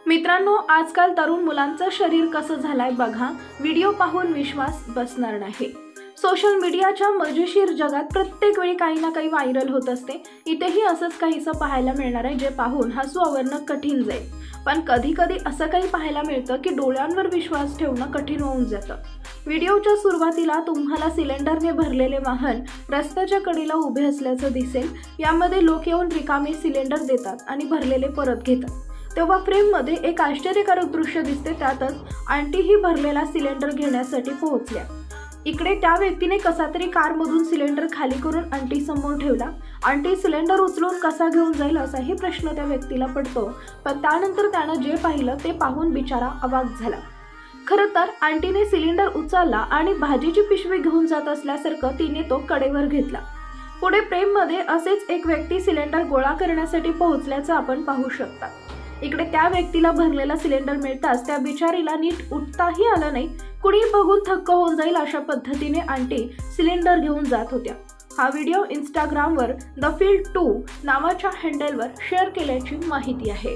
मित्रांनो, आजकाल तरुण मुलांचं शरीर कसं झालंय बघा. व्हिडिओ पाहून विश्वास बसणार नाही. सोशल मीडियाच्या मजेशीर जगात प्रत्येक वेळी काही ना काही व्हायरल होत असते. इथेही असंच काहीसं पाहायला मिळणार आहे, जे पाहून हसू आवरणं कठीण जाईल. पण कधी कधी असं काही पाहायला मिळतं की डोळ्यांवर विश्वास ठेवणं कठीण होऊन जातं. व्हिडिओच्या सुरुवातीला तुम्हाला सिलेंडरने भरलेले वाहन रस्त्याच्या कडेला उभे असल्याचं दिसेल. यामध्ये लोक येऊन रिकामे सिलेंडर देतात आणि भरलेले परत घेतात. तेव्हा फ्रेममध्ये एक आश्चर्यकारक दृश्य दिसते. त्यातच आंटीही भरलेला सिलेंडर घेण्यासाठी पोहोचल्या. इकडे त्या व्यक्तीने कसा तरी कारमधून सिलेंडर खाली करून आंटी समोर ठेवला. आंटी सिलेंडर उचलून कसा घेऊन जाईल असाही प्रश्न त्या व्यक्तीला पडतो. पण त्यानंतर त्यानं जे पाहिलं ते पाहून बिचारा अवाक झाला. खरं तर आंटीने सिलेंडर उचलला आणि भाजीची पिशवी घेऊन जात असल्यासारखं तिने तो कडेवर घेतला. पुढे प्रेममध्ये असेच एक व्यक्ती सिलेंडर गोळा करण्यासाठी पोहोचल्याचं आपण पाहू शकता. इकडे त्या व्यक्तीला भरलेला सिलेंडर मिळताच त्या बिचारीला नीट उठताही आलं नाही. कुणी बघून थक्क होऊन जाईल अशा पद्धतीने आंटी सिलेंडर घेऊन जात होत्या. हा व्हिडिओ इंस्टाग्रामवर द फील्ड 2 नावाच्या हँडलवर शेअर केल्याची माहिती आहे.